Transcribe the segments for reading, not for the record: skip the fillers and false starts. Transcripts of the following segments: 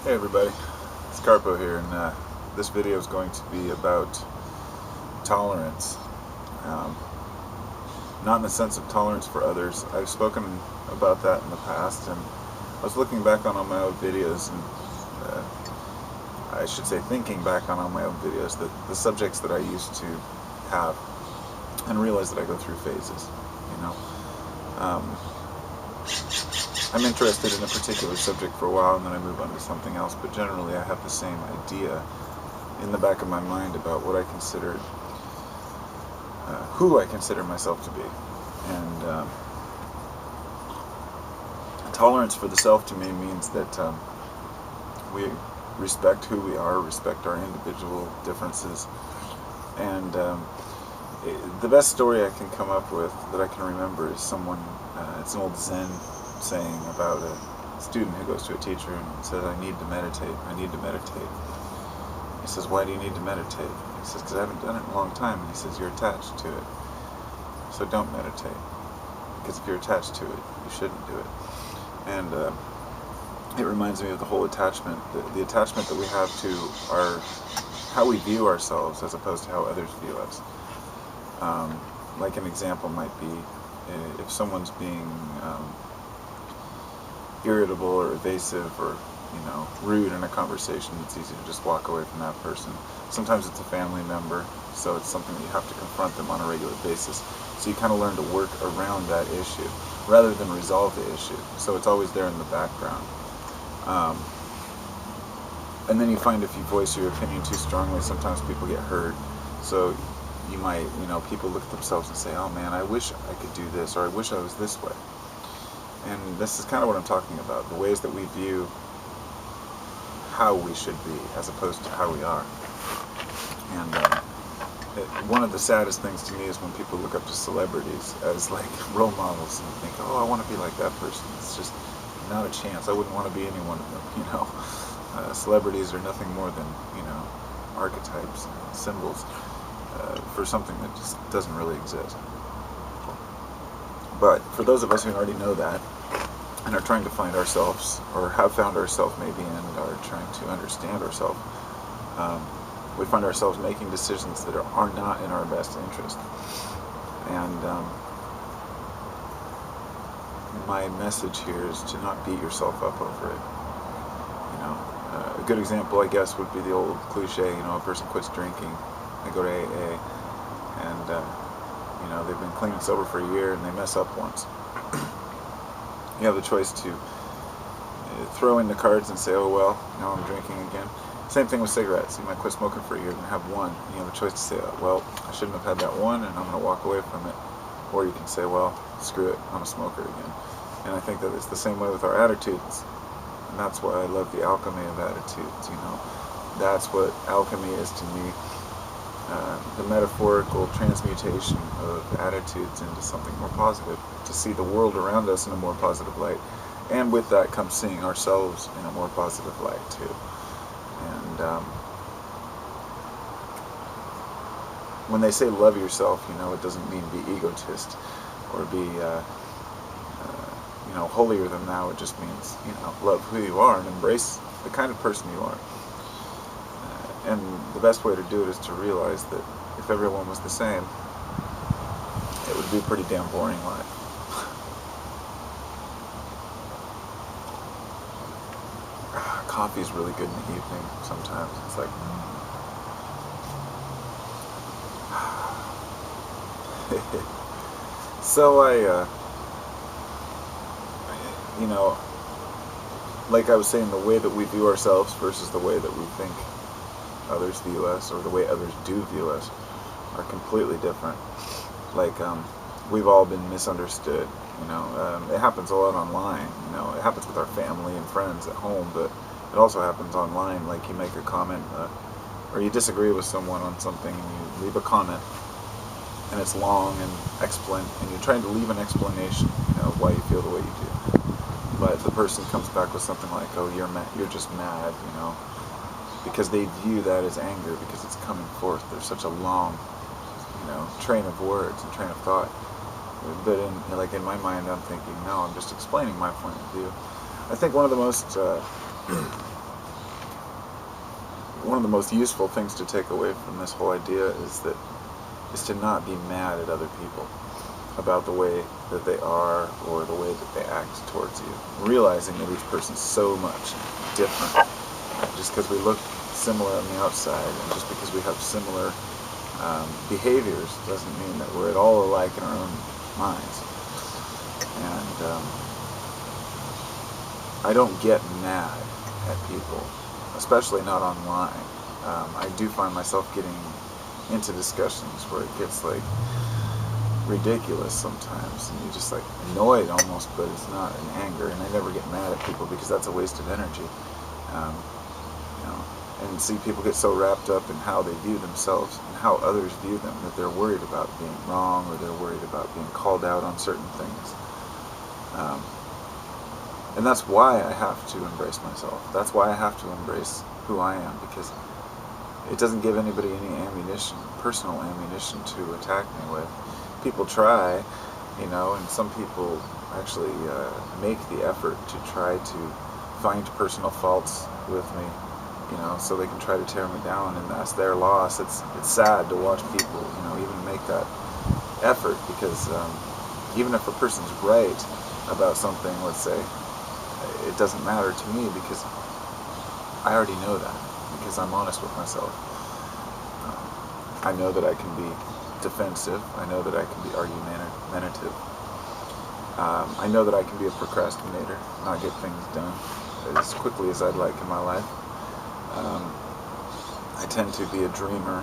Hey everybody, it's Carpo here, and this video is going to be about tolerance. Um, Not in the sense of tolerance for others. I've spoken about that in the past, and I was looking back on all my old videos, and I should say thinking back on all my old videos, the subjects that I used to have, and realized that I go through phases, you know. Um, I'm interested in a particular subject for a while, and then I move on to something else, but generally I have the same idea in the back of my mind about what I consider, who I consider myself to be. And tolerance for the self to me means that we respect who we are, respect our individual differences. And the best story I can come up with that I can remember is it's an old Zen saying about a student who goes to a teacher and says, I need to meditate, I need to meditate. He says, why do you need to meditate? He says, because I haven't done it in a long time. And he says, you're attached to it. So don't meditate. Because if you're attached to it, you shouldn't do it. And it reminds me of the whole attachment, the attachment that we have to how we view ourselves as opposed to how others view us. Like an example might be, if someone's being irritable or evasive or rude in a conversation, it's easy to just walk away from that person. Sometimes it's a family member, so it's something that you have to confront them on a regular basis. So you kind of learn to work around that issue rather than resolve the issue. So it's always there in the background. And then you find if you voice your opinion too strongly, sometimes people get hurt. So you might, people look at themselves and say, oh man, I wish I could do this, or I wish I was this way. And this is kind of what I'm talking about, the ways that we view how we should be as opposed to how we are. And one of the saddest things to me is when people look up to celebrities as like role models and think, oh, I want to be like that person. It's just not a chance. I wouldn't want to be any one of them. Celebrities are nothing more than archetypes and symbols for something that just doesn't really exist. But for those of us who already know that and are trying to find ourselves, or have found ourselves maybe, and are trying to understand ourselves, we find ourselves making decisions that are not in our best interest. And my message here is to not beat yourself up over it. A good example, I guess, would be the old cliche, a person quits drinking, they go to AA, and they've been clean and sober for a year and they mess up once. You have the choice to throw in the cards and say, oh well, now I'm drinking again. Same thing with cigarettes. You might quit smoking for a year and have one. And you have a choice to say, well, I shouldn't have had that one and I'm going to walk away from it. Or you can say, well, screw it, I'm a smoker again. And I think that it's the same way with our attitudes. And that's why I love the alchemy of attitudes. That's what alchemy is to me. The metaphorical transmutation of attitudes into something more positive, to see the world around us in a more positive light, and with that comes seeing ourselves in a more positive light too. And when they say love yourself, it doesn't mean be egotist or be holier than thou. It just means love who you are and embrace the kind of person you are. And the best way to do it is to realize that if everyone was the same, it would be a pretty damn boring life. Coffee is really good in the evening sometimes. It's like, so like I was saying, the way that we view ourselves versus the way that we think others view us, or the way others do view us, are completely different. Like, we've all been misunderstood, it happens a lot online, it happens with our family and friends at home, but it also happens online. Like, you make a comment, or you disagree with someone on something, and you leave a comment, and it's long and and you're trying to leave an explanation, of why you feel the way you do. But the person comes back with something like, oh, you're just mad, because they view that as anger because it's coming forth. There's such a long, train of words and train of thought. But in my mind, I'm thinking, no, I'm just explaining my point of view. I think one of the most one of the most useful things to take away from this whole idea is to not be mad at other people about the way that they are or the way that they act towards you. Realizing that each person's so much different. Just because we look similar on the outside and just because we have similar behaviors doesn't mean that we're at all alike in our own minds. And I don't get mad at people, especially not online. I do find myself getting into discussions where it gets like ridiculous sometimes, and you're just like annoyed almost, but it's not in anger. And I never get mad at people because that's a waste of energy. You know, and see people get so wrapped up in how they view themselves and how others view them that they're worried about being wrong or they're worried about being called out on certain things. And that's why I have to embrace myself. That's why I have to embrace who I am, because it doesn't give anybody any ammunition, personal ammunition to attack me with. People try, you know, and some people actually make the effort to try to find personal faults with me, you know, so they can try to tear me down, and that's their loss. It's sad to watch people, you know, even make that effort, because even if a person's right about something, let's say, it doesn't matter to me because I already know that, because I'm honest with myself. I know that I can be defensive. I know that I can be argumentative. I know that I can be a procrastinator, not get things done as quickly as I'd like in my life. I tend to be a dreamer,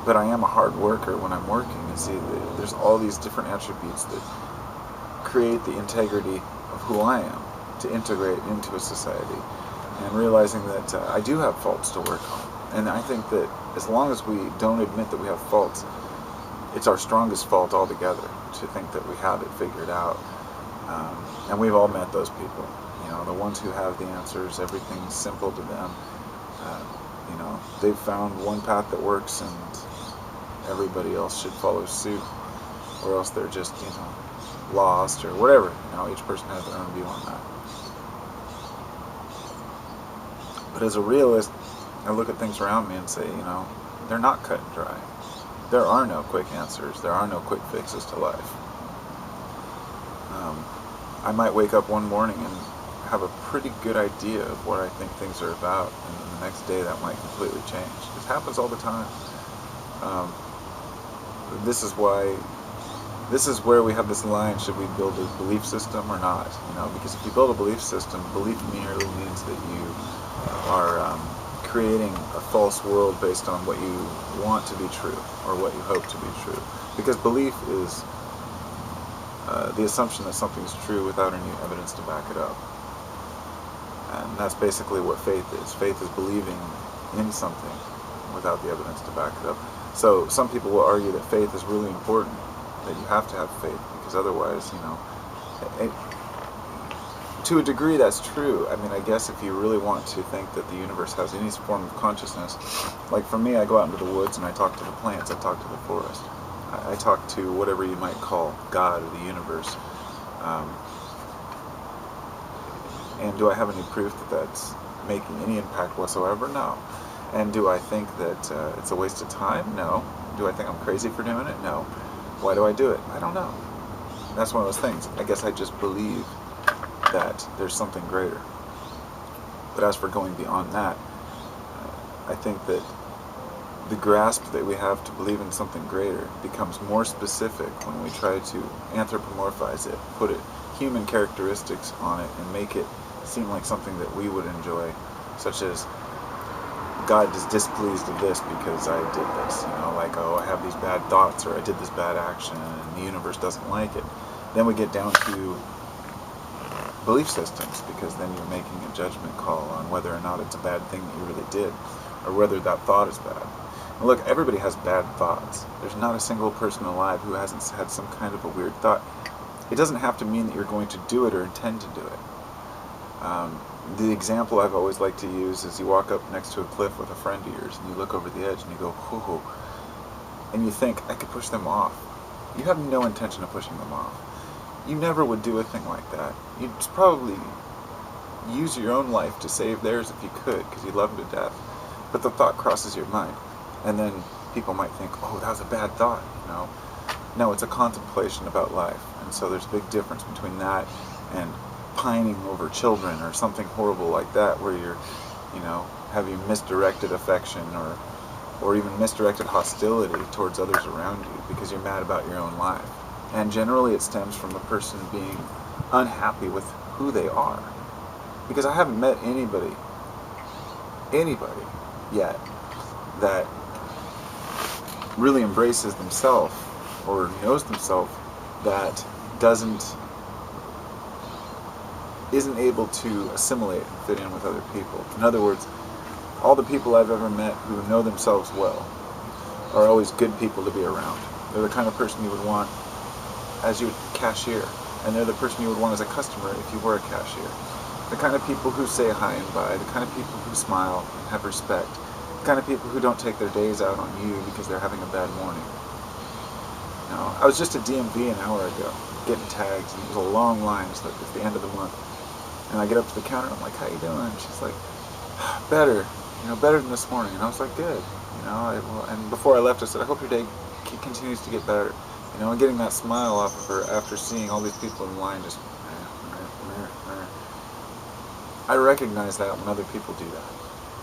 but I am a hard worker when I'm working. And see, there's all these different attributes that create the integrity of who I am to integrate into a society, and realizing that I do have faults to work on. And I think that as long as we don't admit that we have faults, it's our strongest fault altogether to think that we have it figured out. And we've all met those people, you know, the ones who have the answers, everything's simple to them. You know, they've found one path that works and everybody else should follow suit, or else they're just, you know, lost or whatever. You know, each person has their own view on that. But as a realist, I look at things around me and say, you know, they're not cut and dry. There are no quick answers. There are no quick fixes to life. I might wake up one morning and have a pretty good idea of what I think things are about, and then the next day that might completely change. This happens all the time. This is where we have this line: should we build a belief system or not? You know, because if you build a belief system, belief merely means that you are creating a false world based on what you want to be true or what you hope to be true. Because belief is the assumption that something's true without any evidence to back it up. And that's basically what faith is. Faith is believing in something without the evidence to back it up. So some people will argue that faith is really important, that you have to have faith, because otherwise, you know, to a degree that's true. I mean, I guess if you really want to think that the universe has any form of consciousness, like for me, I go out into the woods and I talk to the plants, I talk to the forest, I talk to whatever you might call God or the universe. And do I have any proof that that's making any impact whatsoever? No. And do I think that it's a waste of time? No. Do I think I'm crazy for doing it? No. Why do I do it? I don't know. That's one of those things. I guess I just believe that there's something greater. But as for going beyond that, I think that the grasp that we have to believe in something greater becomes more specific when we try to anthropomorphize it, put it human characteristics on it, and make it seem like something that we would enjoy, such as God is displeased of this because I did this, you know, like, oh, I have these bad thoughts, or I did this bad action, and the universe doesn't like it. Then we get down to belief systems, because then you're making a judgment call on whether or not it's a bad thing that you really did, or whether that thought is bad. And look, everybody has bad thoughts. There's not a single person alive who hasn't had some kind of a weird thought. It doesn't have to mean that you're going to do it or intend to do it. The example I've always liked to use is you walk up next to a cliff with a friend of yours, and you look over the edge and you go, hoo-hoo, and you think, I could push them off. You have no intention of pushing them off. You never would do a thing like that. use your own life to save theirs if you could, because you love them to death. But the thought crosses your mind, and then people might think, oh, that was a bad thought, No, it's a contemplation about life, and so there's a big difference between that and pining over children or something horrible like that, where you're, having misdirected affection or even misdirected hostility towards others around you because you're mad about your own life. And generally it stems from a person being unhappy with who they are. Because I haven't met anybody yet that really embraces themselves or knows themselves that isn't able to assimilate and fit in with other people. In other words, all the people I've ever met who know themselves well are always good people to be around. They're the kind of person you would want as your cashier, and they're the person you would want as a customer if you were a cashier. The kind of people who say hi and bye, the kind of people who smile and have respect, the kind of people who don't take their days out on you because they're having a bad morning. I was just at DMV an hour ago, getting tags, and it was a long line. It's like it's the end of the month. And I get up to the counter, and I'm like, how you doing? And she's like, better, better than this morning. And I was like, good. And before I left, I said, I hope your day continues to get better. And getting that smile off of her after seeing all these people in line just, I recognize that when other people do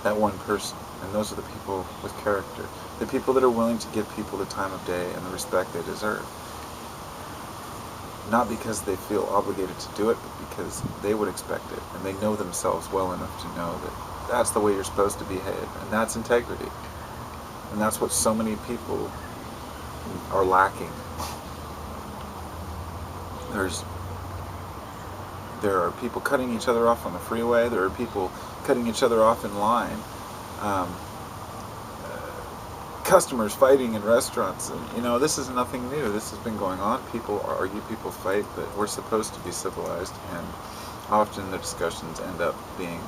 that one person. And those are the people with character. The people that are willing to give people the time of day and the respect they deserve. Not because they feel obligated to do it, but because they would expect it. And they know themselves well enough to know that that's the way you're supposed to behave. And that's integrity. And that's what so many people are lacking. There are people cutting each other off on the freeway. There are people cutting each other off in line. Customers fighting in restaurants. And, this is nothing new. This has been going on. People argue, people fight, but we're supposed to be civilized. And often the discussions end up being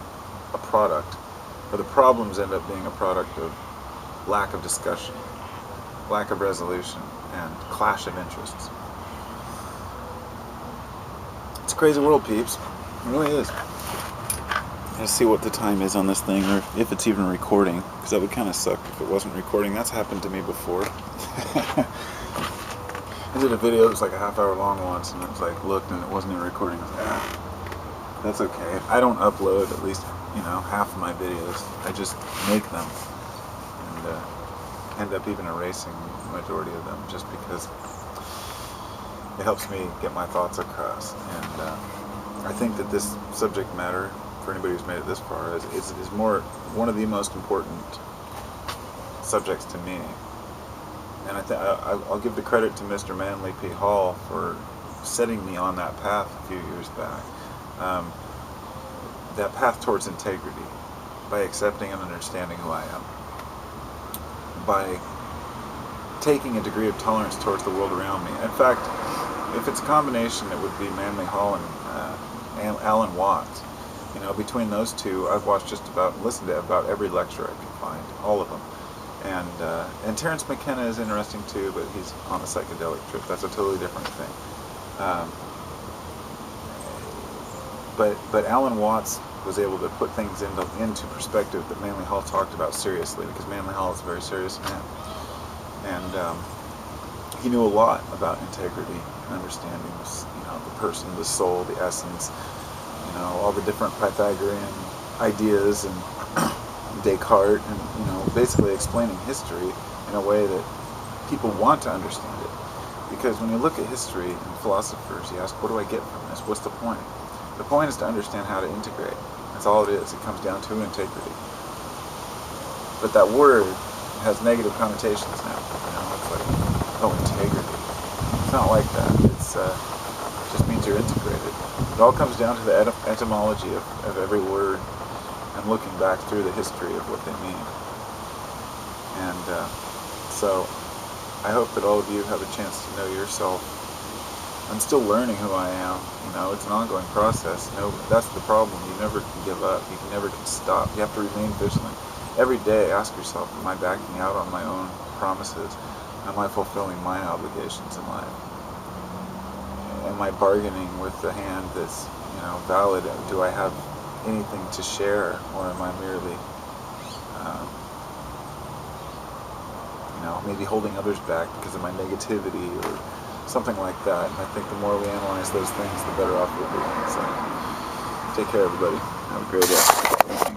a product, or the problems end up being a product of lack of discussion, lack of resolution, and clash of interests. It's a crazy world, peeps. It really is. Let's see what the time is on this thing, or if it's even recording, because that would kind of suck if it wasn't recording. That's happened to me before. I did a video that was like a half-hour long once, and it was like, looked, and it wasn't even recording. I was like, that's okay. I don't upload at least, half of my videos. I just make them, and end up even erasing the majority of them, just because it helps me get my thoughts across. And I think that this subject matter, for anybody who's made it this far, is one of the most important subjects to me. And I'll give the credit to Mr. Manly P. Hall for setting me on that path a few years back. That path towards integrity, by accepting and understanding who I am, by taking a degree of tolerance towards the world around me. In fact, if it's a combination, it would be Manly Hall and Alan Watts. Between those two, I've listened to about every lecture I can find, all of them. And Terence McKenna is interesting too, but he's on a psychedelic trip. That's a totally different thing. But Alan Watts was able to put things into perspective that Manly Hall talked about seriously, because Manly Hall is a very serious man. And he knew a lot about integrity and understanding, the person, the soul, the essence, all the different Pythagorean ideas and Descartes, and basically explaining history in a way that people want to understand it. Because when you look at history and philosophers, you ask, what do I get from this? What's the point? The point is to understand how to integrate. That's all it is. It comes down to integrity. But that word has negative connotations now. It's like, oh, integrity. It's not like that. It just means you're integrated. It all comes down to the etymology of every word, and looking back through the history of what they mean. And so I hope that all of you have a chance to know yourself. I'm still learning who I am. It's an ongoing process. That's the problem. You never can give up. You never can stop. You have to remain vigilant. Every day, ask yourself, am I backing out on my own promises? Am I fulfilling my obligations in life? Am I bargaining with the hand that's, valid? Do I have anything to share, or am I merely, um, maybe holding others back because of my negativity or something like that? And I think the more we analyze those things, the better off we'll be. So, take care, everybody. Have a great day.